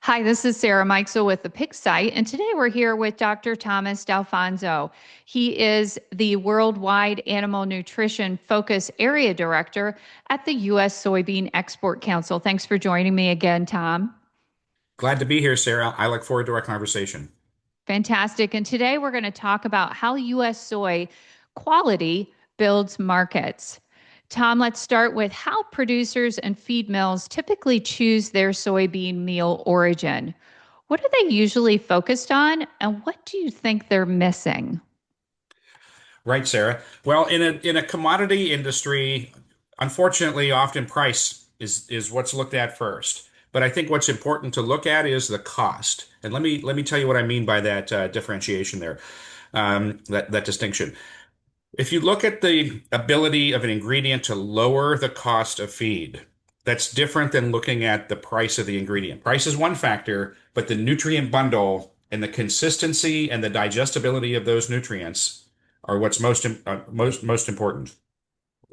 Hi, this is Sarah Mikesell with the Pig Site, and today we're here with Dr. Thomas D'Alfonso. He is the Worldwide Animal Nutrition Focus Area Director at the U.S. Soybean Export Council. Thanks for joining me again, Tom. Glad to be here, Sarah. I look forward to our conversation. Fantastic. And today we're going to talk about how U.S. soy quality builds markets. Tom, let's start with how producers and feed mills typically choose their soybean meal origin. What are they usually focused on, and what do you think they're missing? Right, Sarah. Well, in a commodity industry, unfortunately, often price is what's looked at first. But I think what's important to look at is the cost. And let me tell you what I mean by that differentiation there, that distinction. If you look at the ability of an ingredient to lower the cost of feed, that's different than looking at the price of the ingredient. Price is one factor, but the nutrient bundle and the consistency and the digestibility of those nutrients are what's most important.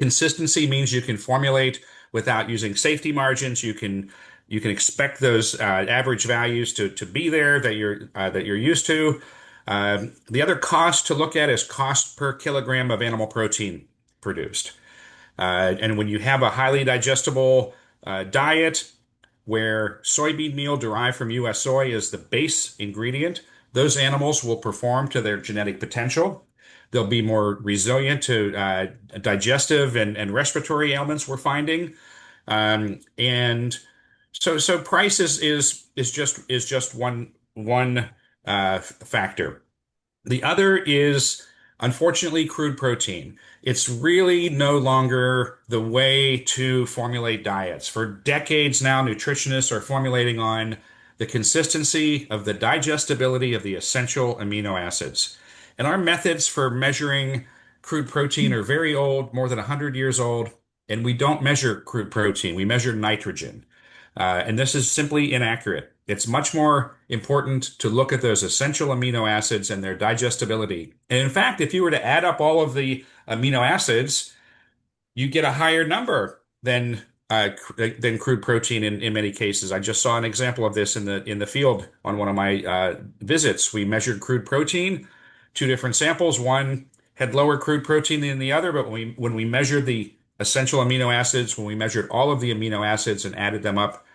Consistency means you can formulate without using safety margins. You can expect those average values to be there that you're used to. The other cost to look at is cost per kilogram of animal protein produced. And when you have a highly digestible diet where soybean meal derived from U.S. soy is the base ingredient, those animals will perform to their genetic potential. They'll be more resilient to digestive and respiratory ailments we're finding. And so price is just one factor. The other is, unfortunately, crude protein. It's really no longer the way to formulate diets. For decades now, nutritionists are formulating on the consistency of the digestibility of the essential amino acids. And our methods for measuring crude protein are very old, more than 100 years old, and we don't measure crude protein. We measure nitrogen. And this is simply inaccurate. It's much more important to look at those essential amino acids and their digestibility. And in fact, if you were to add up all of the amino acids, you get a higher number than crude protein in many cases. I just saw an example of this in the field on one of my visits. We measured crude protein, two different samples. One had lower crude protein than the other, but when we measured the essential amino acids, when we measured all of the amino acids and added them up,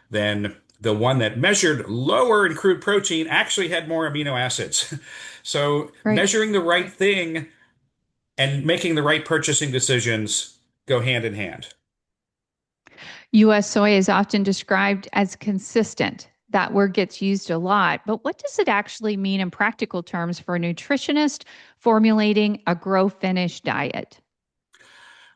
then the one that measured lower in crude protein actually had more amino acids. So Right. measuring the right thing and making the right purchasing decisions go hand in hand. U.S. soy is often described as consistent. That word gets used a lot, but what does it actually mean in practical terms for a nutritionist formulating a grow finish diet?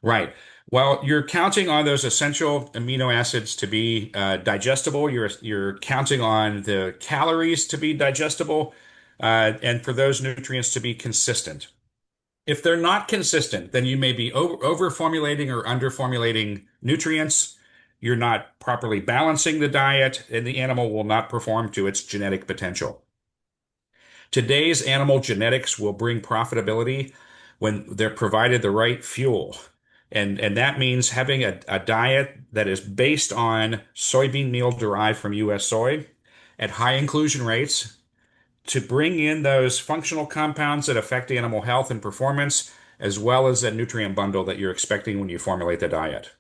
Right. Well, you're counting on those essential amino acids to be digestible. You're counting on the calories to be digestible, and for those nutrients to be consistent. If they're not consistent, then you may be over formulating or under formulating nutrients. You're not properly balancing the diet, and the animal will not perform to its genetic potential. Today's animal genetics will bring profitability when they're provided the right fuel. And that means having a diet that is based on soybean meal derived from U.S. soy at high inclusion rates to bring in those functional compounds that affect animal health and performance, as well as that nutrient bundle that you're expecting when you formulate the diet.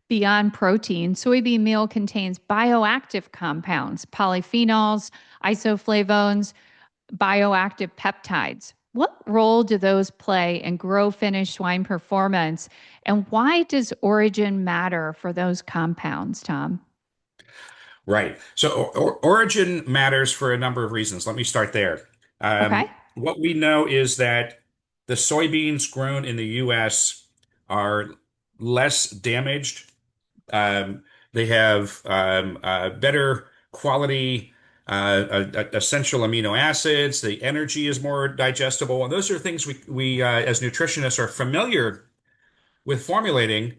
Beyond protein, soybean meal contains bioactive compounds, polyphenols, isoflavones, bioactive peptides. What role do those play in grow finish swine performance? And why does origin matter for those compounds, Tom? Right. So origin matters for a number of reasons. Let me start there. Okay. What we know is that the soybeans grown in the U.S. are less damaged. They have better quality essential amino acids. The energy is more digestible, and those are things we as nutritionists are familiar with formulating.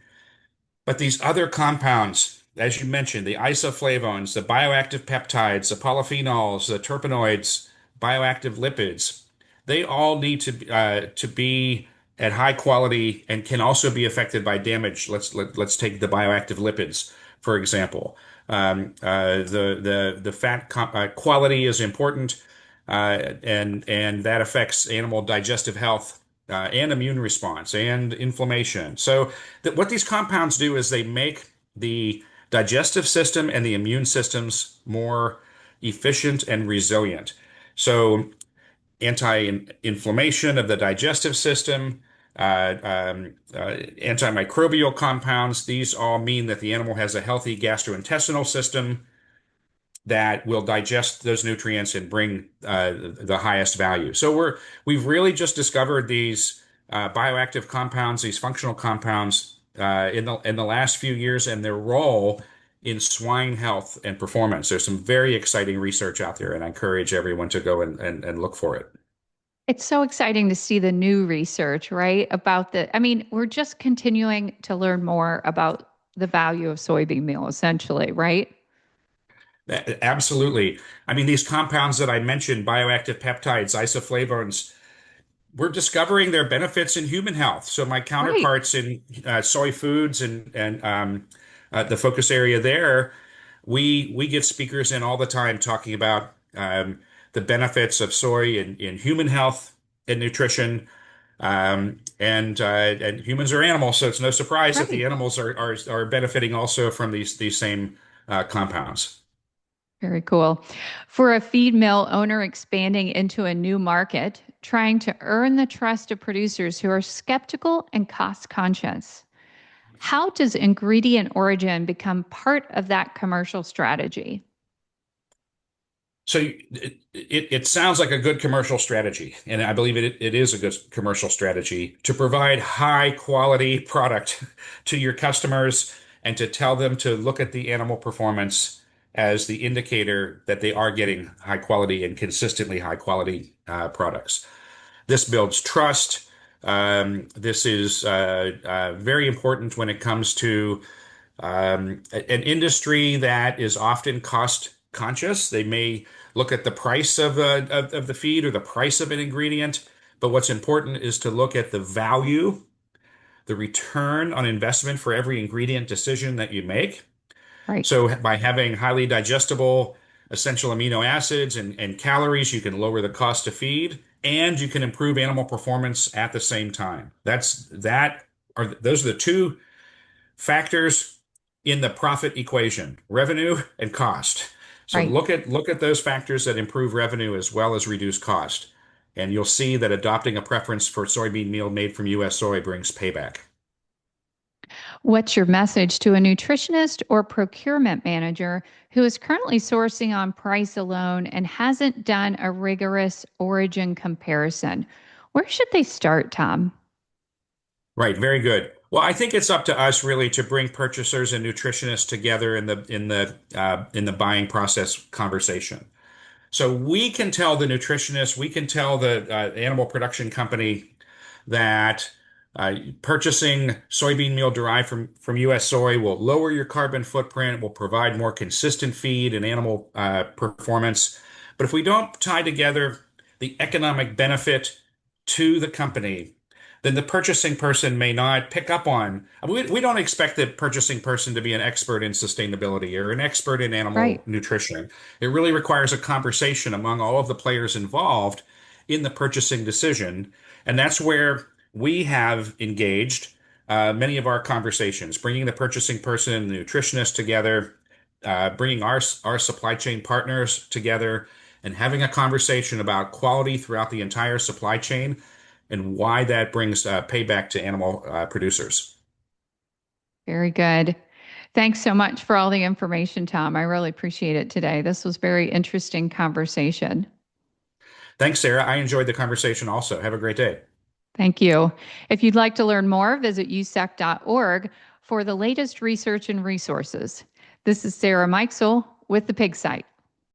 But these other compounds, as you mentioned, the isoflavones, the bioactive peptides, the polyphenols, the terpenoids, bioactive lipids, they all need to be at high quality and can also be affected by damage. Let's take the bioactive lipids. for example. The fat quality is important, and that affects animal digestive health and immune response and inflammation. So what these compounds do is they make the digestive system and the immune systems more efficient and resilient. So anti-inflammation of the digestive system, antimicrobial compounds. These all mean that the animal has a healthy gastrointestinal system that will digest those nutrients and bring the highest value. So we've really just discovered these bioactive compounds, these functional compounds in the last few years, and their role in swine health and performance. There's some very exciting research out there, and I encourage everyone to go and look for it. It's so exciting to see the new research, right? I mean, we're just continuing to learn more about the value of soybean meal, essentially, right? Absolutely. I mean, these compounds that I mentioned, bioactive peptides, isoflavones, we're discovering their benefits in human health. So my Right, counterparts in soy foods and the focus area there, we get speakers in all the time talking about the benefits of soy in human health and nutrition. And humans are animals, so it's no surprise that the right. animals are benefiting also from these same compounds. Very cool. For a feed mill owner expanding into a new market, trying to earn the trust of producers who are skeptical and cost conscious, how does ingredient origin become part of that commercial strategy? So it sounds like a good commercial strategy, and I believe it is a good commercial strategy to provide high quality product to your customers and to tell them to look at the animal performance as the indicator that they are getting high quality and consistently high quality products. This builds trust. This is very important when it comes to an industry that is often cost conscious. They may look at the price of the feed or the price of an ingredient, but what's important is to look at the value, the return on investment for every ingredient decision that you make. Right, So by having highly digestible essential amino acids and calories, you can lower the cost to feed and you can improve animal performance at the same time. Those are the two factors in the profit equation, revenue and cost. So right. look at those factors that improve revenue as well as reduce cost. And you'll see that adopting a preference for soybean meal made from U.S. soy brings payback. What's your message to a nutritionist or procurement manager who is currently sourcing on price alone and hasn't done a rigorous origin comparison? Where should they start, Tom? Right, very good. Well, I think it's up to us really to bring purchasers and nutritionists together in the buying process conversation. So we can tell the nutritionist, we can tell the animal production company that purchasing soybean meal derived from U.S. soy will lower your carbon footprint, will provide more consistent feed and animal performance. But if we don't tie together the economic benefit to the company, then the purchasing person may not pick up on. We don't expect the purchasing person to be an expert in sustainability or an expert in animal Right, nutrition. It really requires a conversation among all of the players involved in the purchasing decision. And that's where we have engaged many of our conversations, bringing the purchasing person and the nutritionist together, bringing our supply chain partners together, and having a conversation about quality throughout the entire supply chain and why that brings payback to animal producers. very good. Thanks so much for all the information, Tom. I really appreciate it today. This was very interesting conversation. Thanks, Sarah. I enjoyed the conversation also. Have a great day. Thank you. If you'd like to learn more, visit usec.org for the latest research and resources. This is Sarah Mikesell with the Pig Site.